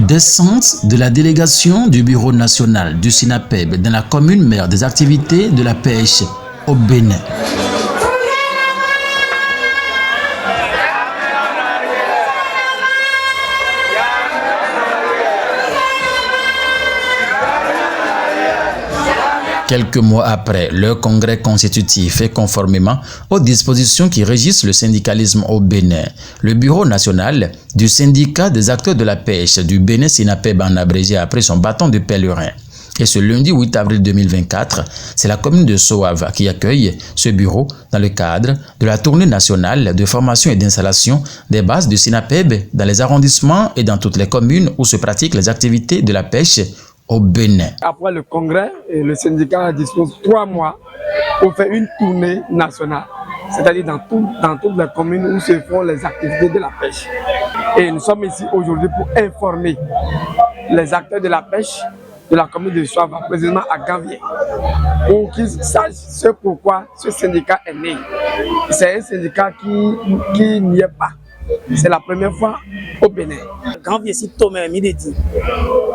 Descente de la délégation du bureau national du SINAPEB dans la commune mère des activités de la pêche au Bénin. Quelques mois après leur congrès constitutif et conformément aux dispositions qui régissent le syndicalisme au Bénin, le bureau national du syndicat des acteurs de la pêche du Bénin SINAPEB en abrégé a pris son bâton de pèlerin. Et ce lundi 8 avril 2024, c'est la commune de Soava qui accueille ce bureau dans le cadre de la tournée nationale de formation et d'installation des bases du SINAPEB dans les arrondissements et dans toutes les communes où se pratiquent les activités de la pêche au Bénin. Après le congrès, le syndicat dispose 3 mois pour faire une tournée nationale, c'est-à-dire dans toutes les communes où se font les activités de la pêche. Et nous sommes ici aujourd'hui pour informer les acteurs de la pêche de la commune de Soava, précisément à Ganvié, pour qu'ils sachent ce pourquoi ce syndicat est né. C'est un syndicat qui n'y est pas. C'est la première fois au Bénin. Ganvié si Tomé Mideti.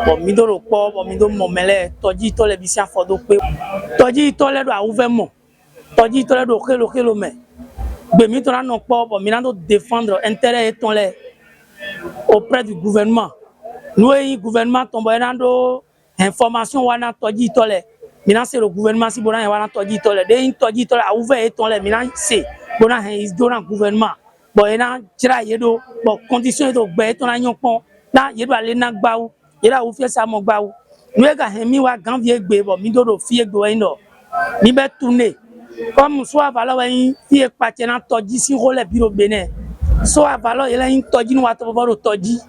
Bon, mido le port, bon, mido momele, toji to le bisia fodo pe. Toji to le do a ouvertement. Toji to le do kelo me. Be mi to na no port, bon, mi na do défendre intérêt et ton le auprès du gouvernement. Nous et gouvernement tombe na do information wana toji to le. Mi na c'est le gouvernement si bona wana toji to le. De toji to le a ouvert et ton le, mi na c'est bona is do na gouvernement. Bon, il y a des conditions de faire des choses. Là, il y a des gens qui ont fait ça. Nous avons mis à Ganvié, nous avons mis des filles qui ont tourné. Comme soit valeur une fille qui a tourné sur le bureau Bénin. Soit valeur il a une tourné nous avons tourné.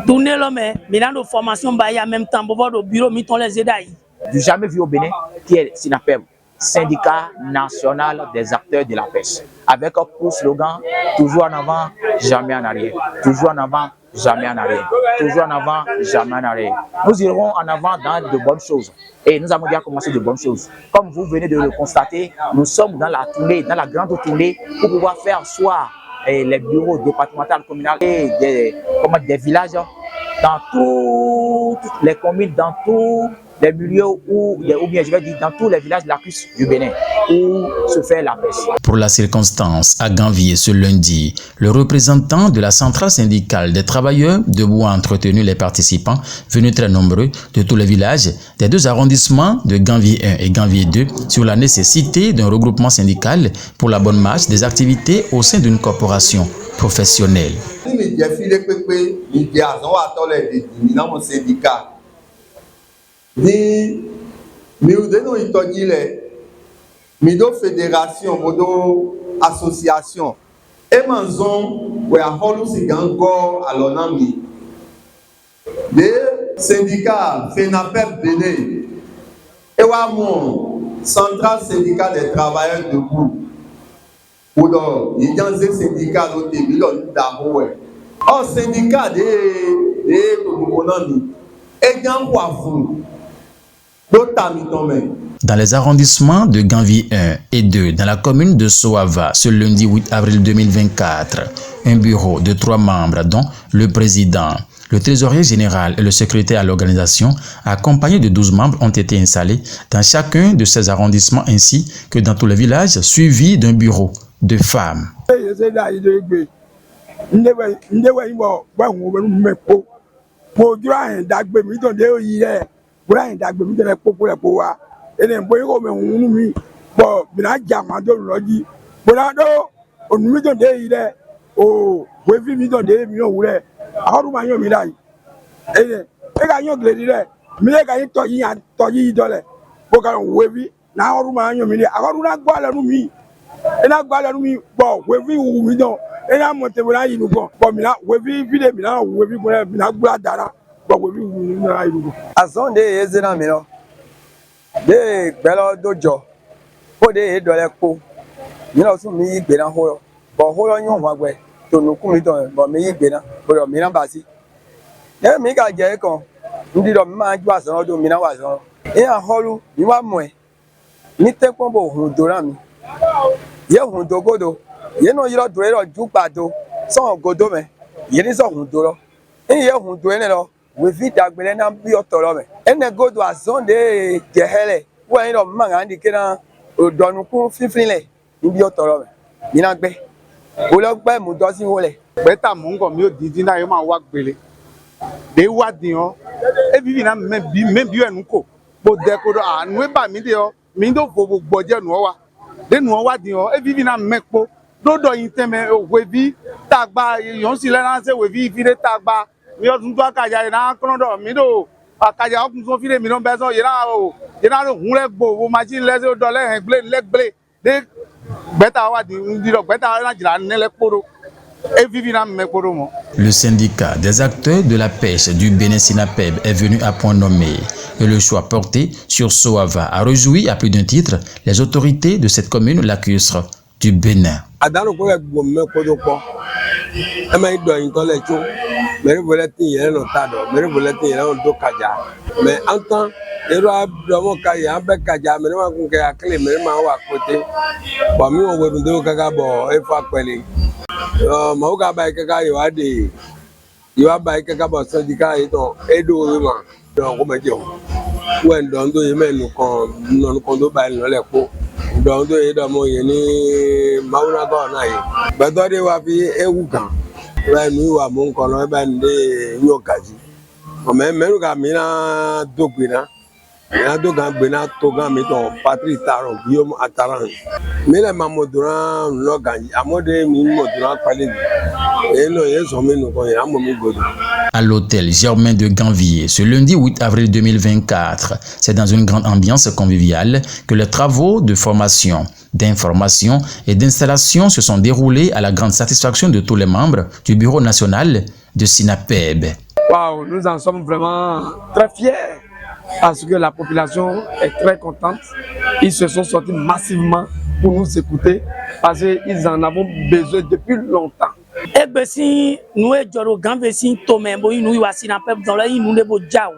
Tourner l'homme, mais dans nos formations, il y a en même temps pour le bureau, mis les aides. Du jamais vu au Bénin, qui est SINAPEB, syndicat national des acteurs de la pêche, avec pour slogan toujours en avant, jamais en arrière, toujours en avant, jamais en arrière, toujours en avant, jamais en arrière. Nous irons en avant dans de bonnes choses et nous avons déjà commencé de bonnes choses. Comme vous venez de le constater, nous sommes dans la tournée, dans la grande tournée pour pouvoir faire soit les bureaux départementaux, communaux et des villages dans toutes les communes, dans tous les milieux ou bien je vais dire dans tous les villages de la cuisse du Bénin où se fait la pêche. Pour la circonstance, à Ganvié ce lundi, le représentant de la centrale syndicale des travailleurs debout a entretenu les participants venus très nombreux de tous les villages des 2 arrondissements de Ganvié 1 et Ganvié 2 sur la nécessité d'un regroupement syndical pour la bonne marche des activités au sein d'une corporation professionnelle. Mido fédération, mido association. Et manzon, où a holu si gango à l'onami. Les syndicats FENAPEB Bénin. Et wa mon centrale syndicale des travailleurs debout. Ou donc, il y a un syndicat d'autre bilon d'aboué. Un syndicat de l'onami. Et bien quoi vous? Dans les arrondissements de Ganvié 1 et 2, dans la commune de Soava, ce lundi 8 avril 2024, un bureau de 3 membres, dont le président, le trésorier général et le secrétaire à l'organisation, accompagnés de 12 membres, ont été installés dans chacun de ces arrondissements ainsi que dans tous les villages, suivis d'un bureau de femmes. Brian dagbe mi tele popo le powa ene boy ko me hunu mi bo bina jama do loji bona do onu mi don de ile o we fi mi don de mi o wure aru ma yan mi dai ene e ga yan gledi le mi le ga yin to yi dole bo ka we fi na aru ma yan mi le aru na gba lenu mi e na gba lenu mi bo we fi wu mi don e na mo te bo na yi nu bo mi na we fi de mi na we fi bo na gba dara. Azon de ezena mino de gbelo dojo ko de dole ko mino sun mi gbe na ho bo ho lo yan wa gbe to nu kun mi don bo mi gbe na bo mi na ba si e mi ga je kan ndi do mi ma ju asan do mi na wa san e a holu mi wa mo e ni te pon bo hun do ran mi ye hun do godo ye no yiro do ero ju pa do so godo me ye ni so hun do lo ye hun to ene lo we fi dagbele na bi otoro me ene go do azon de jehele wo yin lo manga ndi kena odonukun fifin le bi otoro me ni na gbe o lo gbe mu do si wo le beta mo ngo mi o didi na yo ma wa gbele de wa diyan e bibi na me bi enu ko bo de ko do anu e ba mi de o mi do fo gbogbo je nu wa de nu wa diyan e bibi na me po dodo yin teme we bi tagba yon si le na se we bi fi de tagba mi o tun to akaja na kono do mi do akaja o kun so fi de mi no be so ye na ro hun le gbo wo machine le se do le hen gbele de beta wa di do beta na jira ne le poro. Le syndicat des acteurs de la pêche du Bénin Sinapeb est venu à point nommé et le choix porté sur Soava a réjoui à plus d'un titre les autorités de cette commune lacustre du Bénin. Mauga ba kaka yo ade yo ba kaka ba syndicat ito edo ma don ko mejo wen don do yeme nu kon do ba no le po don do edo mo ye ni mauna go na yi ba do de wa fi ewu kan wa nu wa mo kon no ba nde yo kaji o me meru ka mi na do gbe na ya do gan gbe na to gan mi to patri taron Guillaume Ataran mi le ma moduran lo gan amode mi moduran pale e no ye so mi no ko ya mo mi godo. À l'hôtel Germain de Ganvier, ce lundi 8 avril 2024, c'est dans une grande ambiance conviviale que les travaux de formation, d'information et d'installation se sont déroulés à la grande satisfaction de tous les membres du bureau national de Sinapeb. Wow, nous en sommes vraiment très fiers parce que la population est très contente. Ils se sont sortis massivement pour nous écouter parce qu'ils en ont besoin depuis longtemps. E be si nou e joro ganve si tome bo inu wa Sinapeb dans la inu ne bo jaw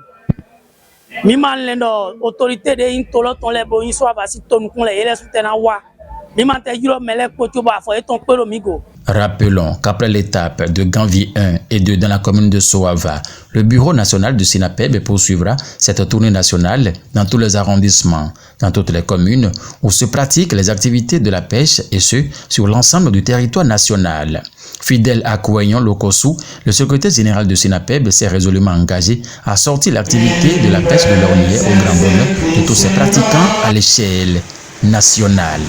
mi man lendo autorité de in tolo ton le bo in so ba si ton kun le ele soutena wa mi man te juro mele ko to ba fo e ton pelo migo. Rappelons qu'après l'étape de Ganvier 1 et 2 dans la commune de Soava, le bureau national de Sinapeb poursuivra cette tournée nationale dans tous les arrondissements, dans toutes les communes où se pratiquent les activités de la pêche et ce, sur l'ensemble du territoire national. Fidèle à Kouayon Lokosu, le secrétaire général de Sinapeb s'est résolument engagé à sortir l'activité de la pêche de l'ornier au grand bonheur de tous ses pratiquants à l'échelle nationale.